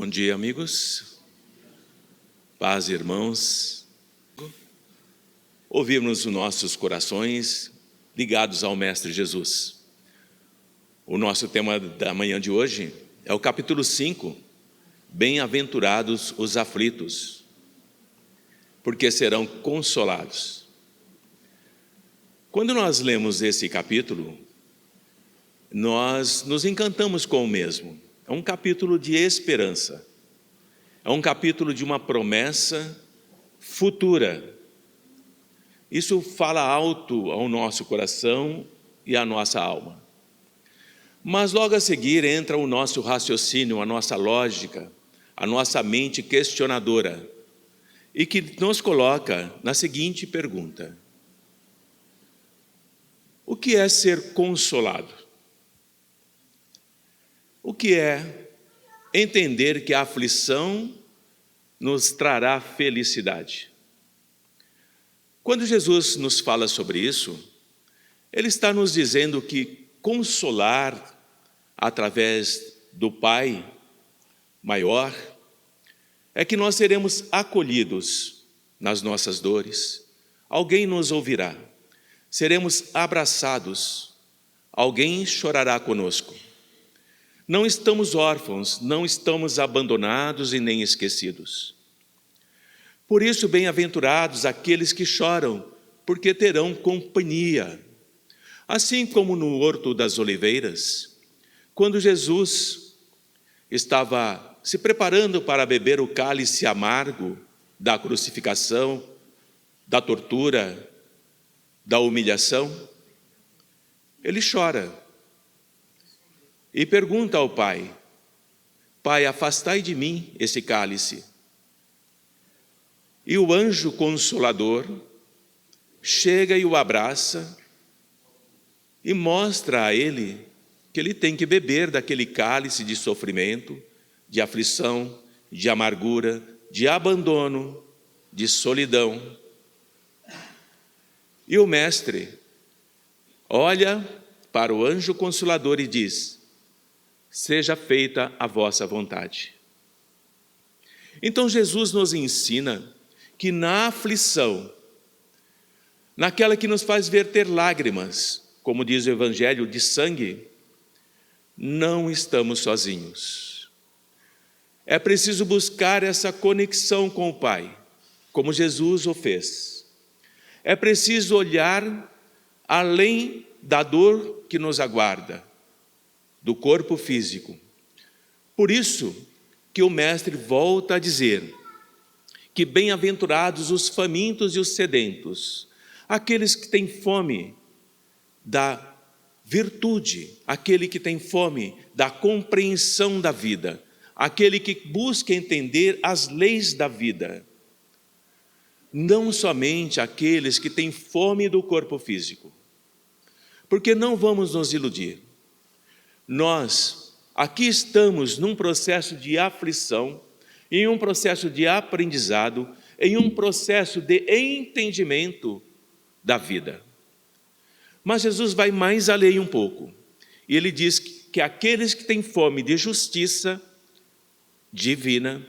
Bom dia, amigos. Paz, irmãos. Ouvimos os nossos corações ligados ao Mestre Jesus. O nosso tema da manhã de hoje é o capítulo 5, Bem-aventurados os aflitos, porque serão consolados. Quando nós lemos esse capítulo, nós nos encantamos com o mesmo. É um capítulo de esperança. É um capítulo de uma promessa futura. Isso fala alto ao nosso coração e à nossa alma. Mas logo a seguir entra o nosso raciocínio, a nossa lógica, a nossa mente questionadora, e que nos coloca na seguinte pergunta: o que é ser consolado? O que é entender que a aflição nos trará felicidade? Quando Jesus nos fala sobre isso, Ele está nos dizendo que consolar através do Pai maior é que nós seremos acolhidos nas nossas dores, alguém nos ouvirá, seremos abraçados, alguém chorará conosco. Não estamos órfãos, não estamos abandonados e nem esquecidos. Por isso, bem-aventurados aqueles que choram, porque terão companhia. Assim como no Horto das Oliveiras, quando Jesus estava se preparando para beber o cálice amargo da crucificação, da tortura, da humilhação, ele chora. E pergunta ao Pai: Pai, afastai de mim esse cálice. E o anjo consolador chega e o abraça e mostra a ele que ele tem que beber daquele cálice de sofrimento, de aflição, de amargura, de abandono, de solidão. E o mestre olha para o anjo consolador e diz: seja feita a vossa vontade. Então Jesus nos ensina que na aflição, naquela que nos faz verter lágrimas, como diz o Evangelho, de sangue, não estamos sozinhos. É preciso buscar essa conexão com o Pai, como Jesus o fez. É preciso olhar além da dor que nos aguarda, do corpo físico. Por isso que o Mestre volta a dizer que bem-aventurados os famintos e os sedentos, aqueles que têm fome da virtude, aquele que tem fome da compreensão da vida, aquele que busca entender as leis da vida. Não somente aqueles que têm fome do corpo físico, porque não vamos nos iludir. Nós aqui estamos num processo de aflição, em um processo de aprendizado, em um processo de entendimento da vida. Mas Jesus vai mais além um pouco. E ele diz que aqueles que têm fome de justiça divina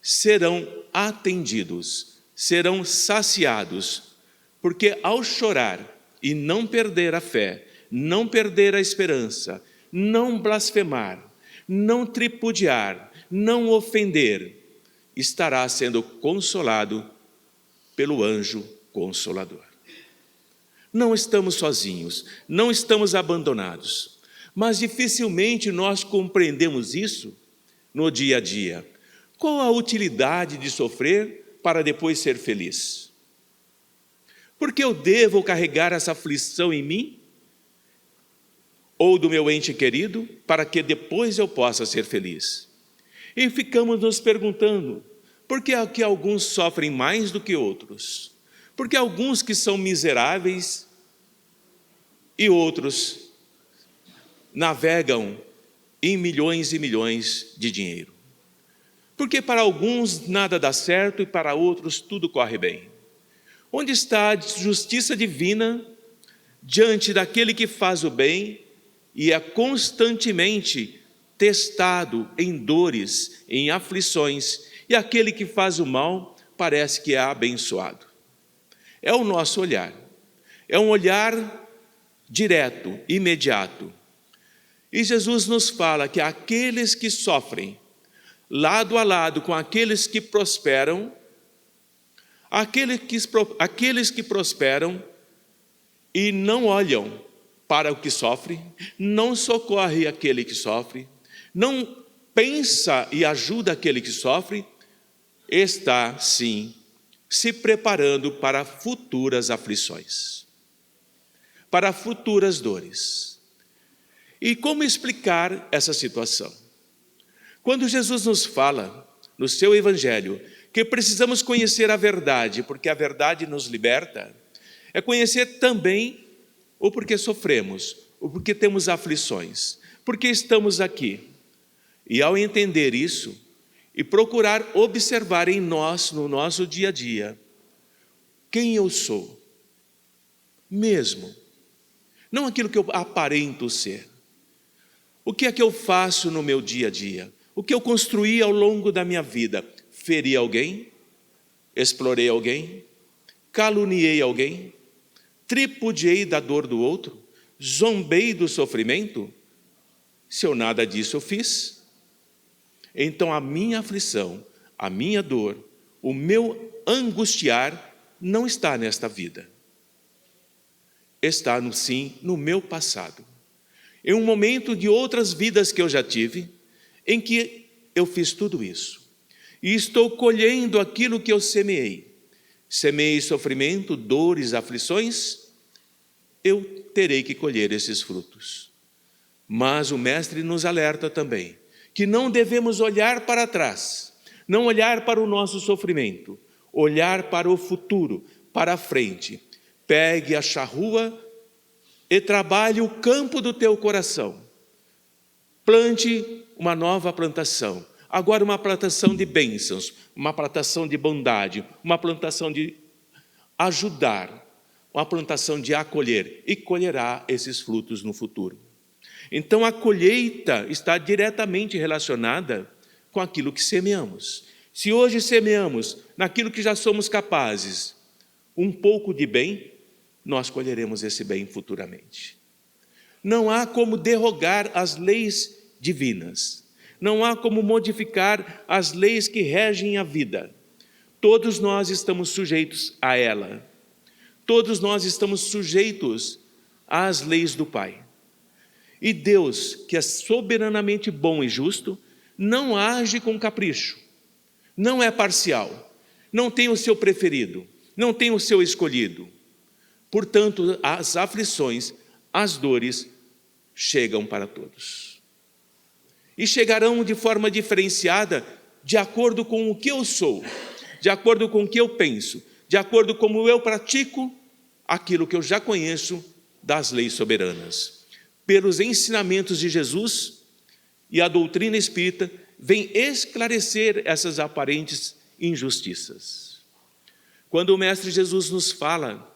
serão atendidos, serão saciados, porque ao chorar e não perder a fé, não perder a esperança, não blasfemar, não tripudiar, não ofender, estará sendo consolado pelo anjo consolador. Não estamos sozinhos, não estamos abandonados, mas dificilmente nós compreendemos isso no dia a dia. Qual a utilidade de sofrer para depois ser feliz? Por que eu devo carregar essa aflição em mim? Ou do meu ente querido, para que depois eu possa ser feliz? E ficamos nos perguntando, por que aqui alguns sofrem mais do que outros? Por que alguns que são miseráveis e outros navegam em milhões e milhões de dinheiro? Porque para alguns nada dá certo e para outros tudo corre bem. Onde está a justiça divina diante daquele que faz o bem e é constantemente testado em dores, em aflições, e aquele que faz o mal parece que é abençoado. É o nosso olhar. É um olhar direto, imediato. E Jesus nos fala que aqueles que sofrem lado a lado com aqueles que prosperam, aqueles que prosperam e não olham para o que sofre, não socorre aquele que sofre, não pensa e ajuda aquele que sofre, está, sim, se preparando para futuras aflições, para futuras dores. E como explicar essa situação? Quando Jesus nos fala, no seu Evangelho, que precisamos conhecer a verdade, porque a verdade nos liberta, é conhecer também o porquê sofremos, o porquê temos aflições, porque estamos aqui. E ao entender isso, e procurar observar em nós, no nosso dia a dia, quem eu sou, mesmo, não aquilo que eu aparento ser. O que é que eu faço no meu dia a dia? O que eu construí ao longo da minha vida? Feri alguém? Explorei alguém? Caluniei alguém? Tripudiei da dor do outro? Zombei do sofrimento? Se eu nada disso eu fiz, então a minha aflição, a minha dor, o meu angustiar não está nesta vida. Está, sim, no meu passado. Em um momento de outras vidas que eu já tive, em que eu fiz tudo isso. E estou colhendo aquilo que eu semeei. Semeei sofrimento, dores, aflições, eu terei que colher esses frutos. Mas o Mestre nos alerta também, que não devemos olhar para trás, não olhar para o nosso sofrimento, olhar para o futuro, para a frente. Pegue a charrua e trabalhe o campo do teu coração. Plante uma nova plantação. Agora uma plantação de bênçãos, uma plantação de bondade, uma plantação de ajudar, uma plantação de acolher, e colherá esses frutos no futuro. Então a colheita está diretamente relacionada com aquilo que semeamos. Se hoje semeamos naquilo que já somos capazes, um pouco de bem, nós colheremos esse bem futuramente. Não há como derrogar as leis divinas. Não há como modificar as leis que regem a vida. Todos nós estamos sujeitos a ela. Todos nós estamos sujeitos às leis do Pai. E Deus, que é soberanamente bom e justo, não age com capricho, não é parcial, não tem o seu preferido, não tem o seu escolhido. Portanto, as aflições, as dores, chegam para todos. E chegarão de forma diferenciada, de acordo com o que eu sou, de acordo com o que eu penso, de acordo com como eu pratico aquilo que eu já conheço das leis soberanas. Pelos ensinamentos de Jesus e a doutrina espírita, vem esclarecer essas aparentes injustiças. Quando o Mestre Jesus nos fala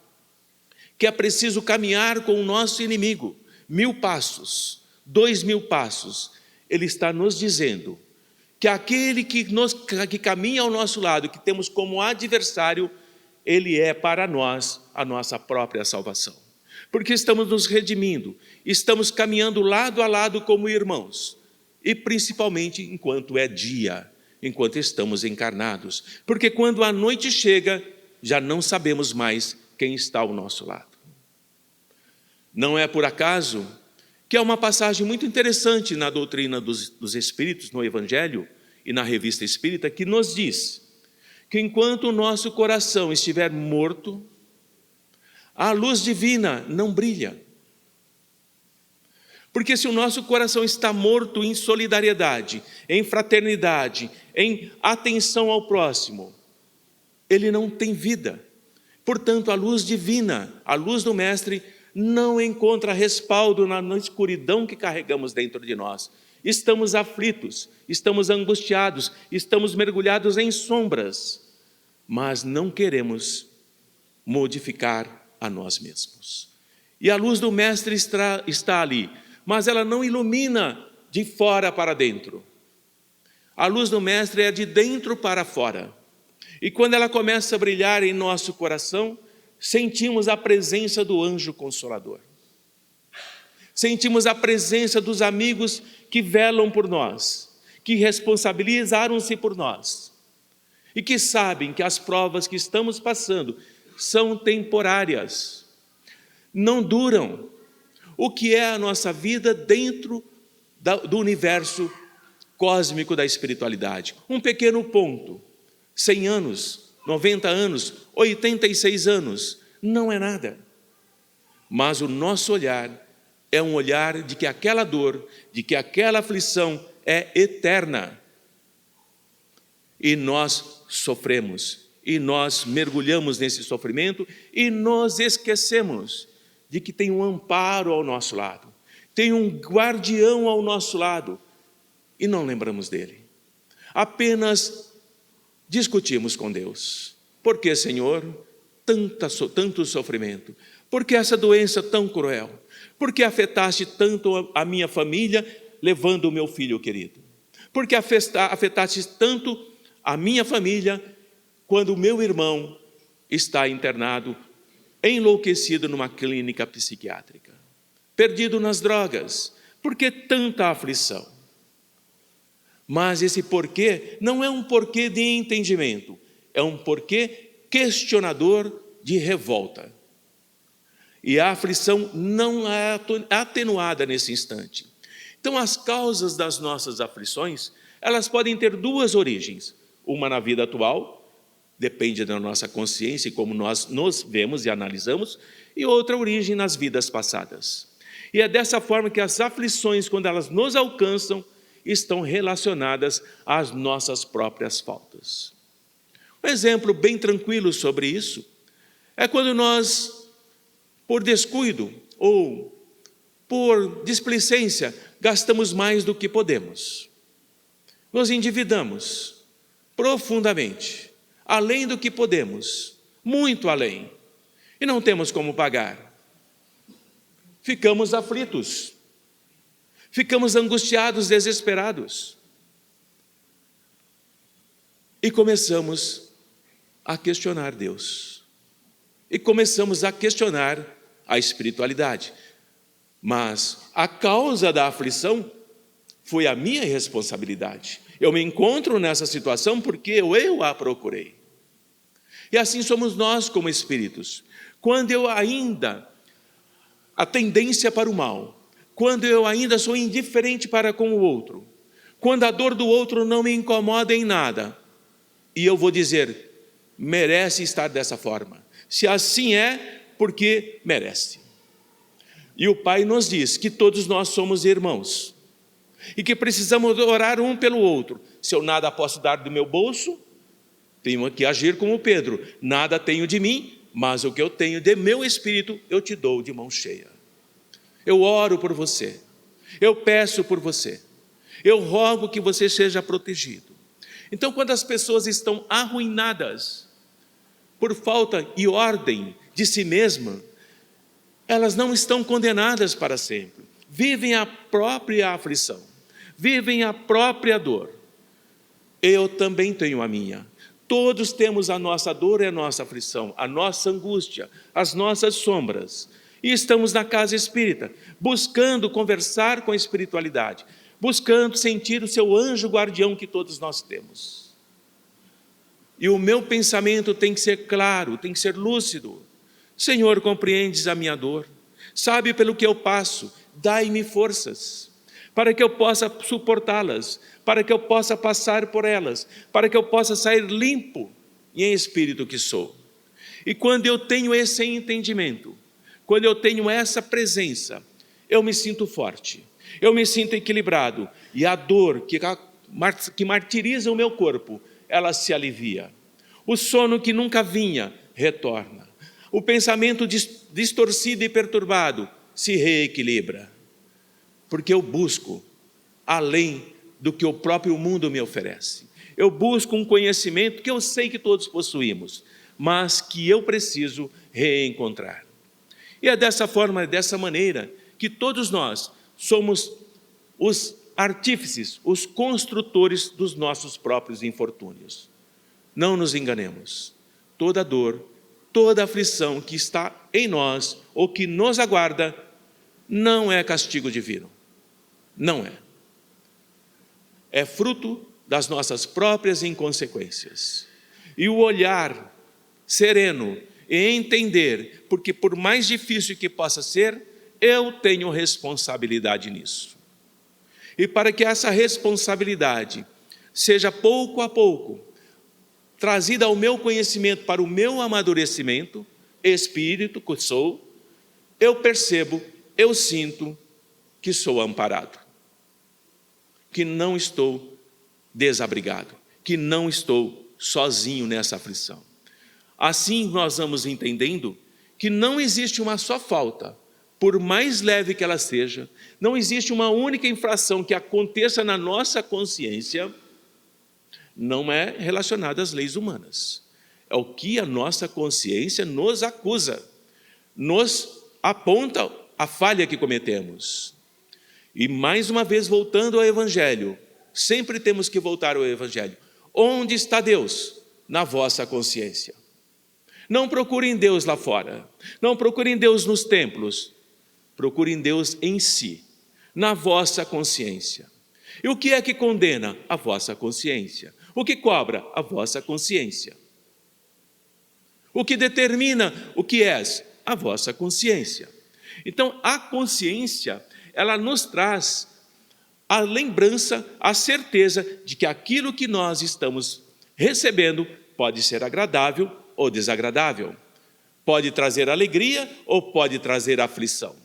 que é preciso caminhar com o nosso inimigo 1000 passos, 2000 passos, ele está nos dizendo que aquele que caminha ao nosso lado, que temos como adversário, ele é para nós a nossa própria salvação. Porque estamos nos redimindo, estamos caminhando lado a lado como irmãos, e principalmente enquanto é dia, enquanto estamos encarnados. Porque quando a noite chega, já não sabemos mais quem está ao nosso lado. Não é por acaso que é uma passagem muito interessante na doutrina dos Espíritos, no Evangelho e na Revista Espírita, que nos diz que enquanto o nosso coração estiver morto, a luz divina não brilha. Porque se o nosso coração está morto em solidariedade, em fraternidade, em atenção ao próximo, ele não tem vida. Portanto, a luz divina, a luz do Mestre, não encontra respaldo na escuridão que carregamos dentro de nós. Estamos aflitos, estamos angustiados, estamos mergulhados em sombras, mas não queremos modificar a nós mesmos. E a luz do Mestre está ali, mas ela não ilumina de fora para dentro. A luz do Mestre é de dentro para fora. E quando ela começa a brilhar em nosso coração, sentimos a presença do anjo consolador. Sentimos a presença dos amigos que velam por nós, que responsabilizaram-se por nós e que sabem que as provas que estamos passando são temporárias, não duram. O que é a nossa vida dentro do universo cósmico da espiritualidade? Um pequeno ponto, 100 anos, 90 anos, 86 anos, não é nada. Mas o nosso olhar é um olhar de que aquela dor, de que aquela aflição é eterna. E nós sofremos, e nós mergulhamos nesse sofrimento e nos esquecemos de que tem um amparo ao nosso lado, tem um guardião ao nosso lado, e não lembramos dele. Apenas discutimos com Deus. Por que, Senhor, tanto sofrimento? Por que essa doença tão cruel? Por que afetaste tanto a minha família, levando o meu filho querido? Por que afetaste tanto a minha família, quando o meu irmão está internado, enlouquecido numa clínica psiquiátrica, perdido nas drogas? Por que tanta aflição? Mas esse porquê não é um porquê de entendimento, é um porquê questionador de revolta. E a aflição não é atenuada nesse instante. Então, as causas das nossas aflições, elas podem ter duas origens. Uma na vida atual, depende da nossa consciência e como nós nos vemos e analisamos, e outra origem nas vidas passadas. E é dessa forma que as aflições, quando elas nos alcançam, estão relacionadas às nossas próprias faltas. Um exemplo bem tranquilo sobre isso é quando nós, por descuido ou por displicência, gastamos mais do que podemos. Nos endividamos profundamente, além do que podemos, muito além, e não temos como pagar. Ficamos aflitos, ficamos angustiados, desesperados, e começamos a questionar Deus, e começamos a questionar a espiritualidade. Mas a causa da aflição foi a minha responsabilidade. Eu me encontro nessa situação porque eu a procurei. E assim somos nós como espíritos. Quando eu ainda, a tendência para o mal, quando eu ainda sou indiferente para com o outro, quando a dor do outro não me incomoda em nada, e eu vou dizer, merece estar dessa forma. Se assim é, porque merece. E o Pai nos diz que todos nós somos irmãos, e que precisamos orar um pelo outro. Se eu nada posso dar do meu bolso, tenho que agir como Pedro. Nada tenho de mim, mas o que eu tenho de meu espírito, eu te dou de mão cheia. Eu oro por você, eu peço por você, eu rogo que você seja protegido. Então, quando as pessoas estão arruinadas por falta e ordem de si mesma, elas não estão condenadas para sempre. Vivem a própria aflição, vivem a própria dor. Eu também tenho a minha. Todos temos a nossa dor e a nossa aflição, a nossa angústia, as nossas sombras. E estamos na casa espírita, buscando conversar com a espiritualidade, buscando sentir o seu anjo guardião que todos nós temos. E o meu pensamento tem que ser claro, tem que ser lúcido. Senhor, compreendes a minha dor, sabe pelo que eu passo, dai-me forças, para que eu possa suportá-las, para que eu possa passar por elas, para que eu possa sair limpo e em espírito que sou. E quando eu tenho esse entendimento, quando eu tenho essa presença, eu me sinto forte, eu me sinto equilibrado, e a dor que martiriza o meu corpo, ela se alivia. O sono que nunca vinha, retorna. O pensamento distorcido e perturbado se reequilibra, porque eu busco além do que o próprio mundo me oferece. Eu busco um conhecimento que eu sei que todos possuímos, mas que eu preciso reencontrar. E é dessa forma, dessa maneira, que todos nós somos os artífices, os construtores dos nossos próprios infortúnios. Não nos enganemos. Toda dor, toda aflição que está em nós ou que nos aguarda, não é castigo divino. Não é. É fruto das nossas próprias inconsequências. E o olhar sereno e entender, porque por mais difícil que possa ser, eu tenho responsabilidade nisso. E para que essa responsabilidade seja pouco a pouco trazida ao meu conhecimento, para o meu amadurecimento, espírito que sou, eu percebo, eu sinto que sou amparado, que não estou desabrigado, que não estou sozinho nessa aflição. Assim nós vamos entendendo que não existe uma só falta, por mais leve que ela seja, não existe uma única infração que aconteça na nossa consciência, não é relacionada às leis humanas. É o que a nossa consciência nos acusa, nos aponta a falha que cometemos. E mais uma vez, voltando ao Evangelho, sempre temos que voltar ao Evangelho. Onde está Deus? Na vossa consciência. Não procurem Deus lá fora, não procurem Deus nos templos, procurem Deus em si, na vossa consciência. E o que é que condena? A vossa consciência. O que cobra? A vossa consciência. O que determina o que és? A vossa consciência. Então, a consciência, ela nos traz a lembrança, a certeza de que aquilo que nós estamos recebendo pode ser agradável ou desagradável. Pode trazer alegria ou pode trazer aflição.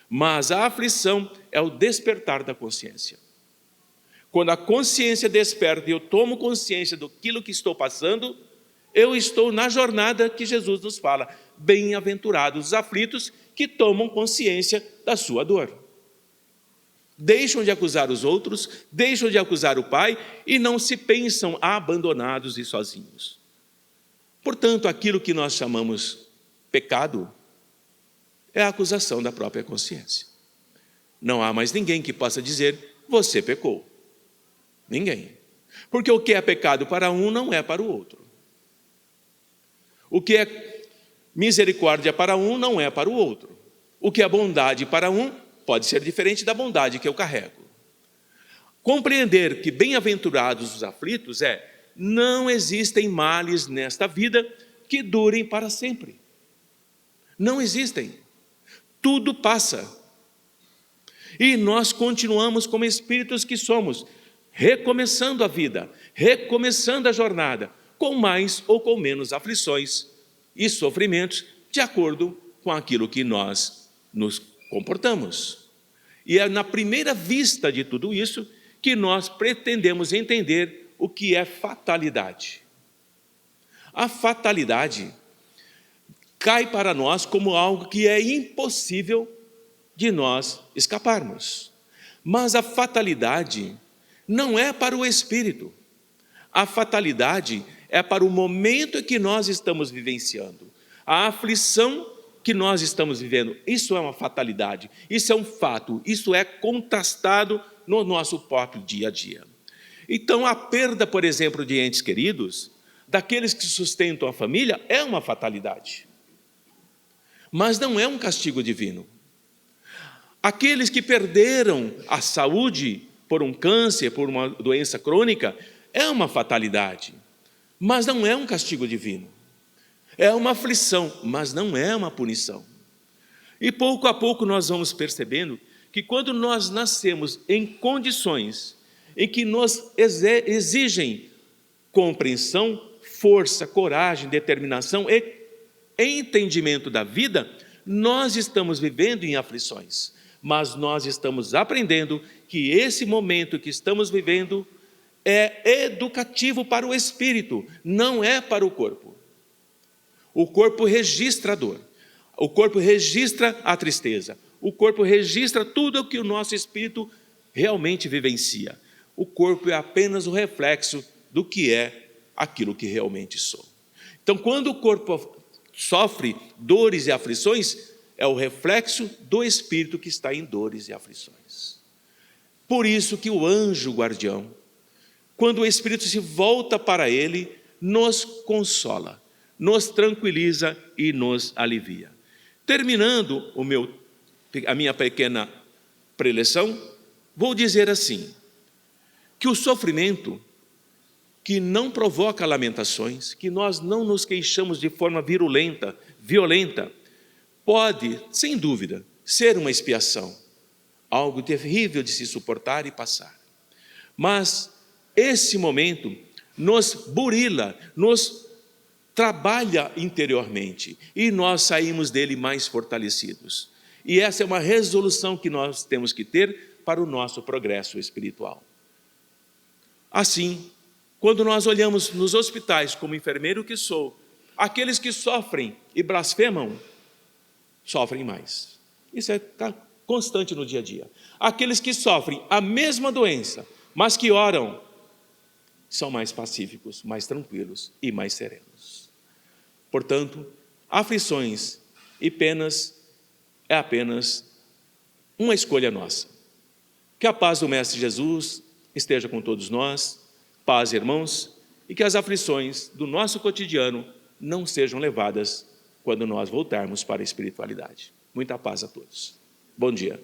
Mas a aflição é o despertar da consciência. Quando a consciência desperta e eu tomo consciência daquilo que estou passando, eu estou na jornada que Jesus nos fala. Bem-aventurados os aflitos que tomam consciência da sua dor. Deixam de acusar os outros, deixam de acusar o Pai e não se pensam abandonados e sozinhos. Portanto, aquilo que nós chamamos pecado é a acusação da própria consciência. Não há mais ninguém que possa dizer, você pecou. Ninguém. Porque o que é pecado para um não é para o outro. O que é misericórdia para um não é para o outro. O que é bondade para um pode ser diferente da bondade que eu carrego. Compreender que bem-aventurados os aflitos não existem males nesta vida que durem para sempre. Não existem. Tudo passa. E nós continuamos como espíritos que somos, recomeçando a vida, recomeçando a jornada, com mais ou com menos aflições e sofrimentos, de acordo com aquilo que nós nos comportamos. E é na primeira vista de tudo isso que nós pretendemos entender o que é fatalidade. A fatalidade cai para nós como algo que é impossível de nós escaparmos. Mas a fatalidade não é para o espírito. A fatalidade é para o momento em que nós estamos vivenciando. A aflição que nós estamos vivendo, isso é uma fatalidade, isso é um fato, isso é contrastado no nosso próprio dia a dia. Então, a perda, por exemplo, de entes queridos, daqueles que sustentam a família, é uma fatalidade. Mas não é um castigo divino. Aqueles que perderam a saúde por um câncer, por uma doença crônica, é uma fatalidade, mas não é um castigo divino. É uma aflição, mas não é uma punição. E pouco a pouco nós vamos percebendo que quando nós nascemos em condições em que nos exigem compreensão, força, coragem, determinação e entendimento da vida, nós estamos vivendo em aflições, mas nós estamos aprendendo que esse momento que estamos vivendo é educativo para o espírito, não é para o corpo. O corpo registra a dor, o corpo registra a tristeza, o corpo registra tudo o que o nosso espírito realmente vivencia. O corpo é apenas o reflexo do que é aquilo que realmente sou. Então, quando o corpo sofre dores e aflições, é o reflexo do espírito que está em dores e aflições. Por isso que o anjo guardião, quando o Espírito se volta para ele, nos consola, nos tranquiliza e nos alivia. Terminando a minha pequena preleção, vou dizer assim, que o sofrimento que não provoca lamentações, que nós não nos queixamos de forma violenta, pode, sem dúvida, ser uma expiação, algo terrível de se suportar e passar. Mas esse momento nos burila, nos trabalha interiormente e nós saímos dele mais fortalecidos. E essa é uma resolução que nós temos que ter para o nosso progresso espiritual. Assim, quando nós olhamos nos hospitais, como enfermeiro que sou, aqueles que sofrem e blasfemam, sofrem mais. Isso é constante no dia a dia. Aqueles que sofrem a mesma doença, mas que oram, são mais pacíficos, mais tranquilos e mais serenos. Portanto, aflições e penas é apenas uma escolha nossa. Que a paz do Mestre Jesus esteja com todos nós, paz, irmãos, e que as aflições do nosso cotidiano não sejam levadas quando nós voltarmos para a espiritualidade. Muita paz a todos. Bom dia.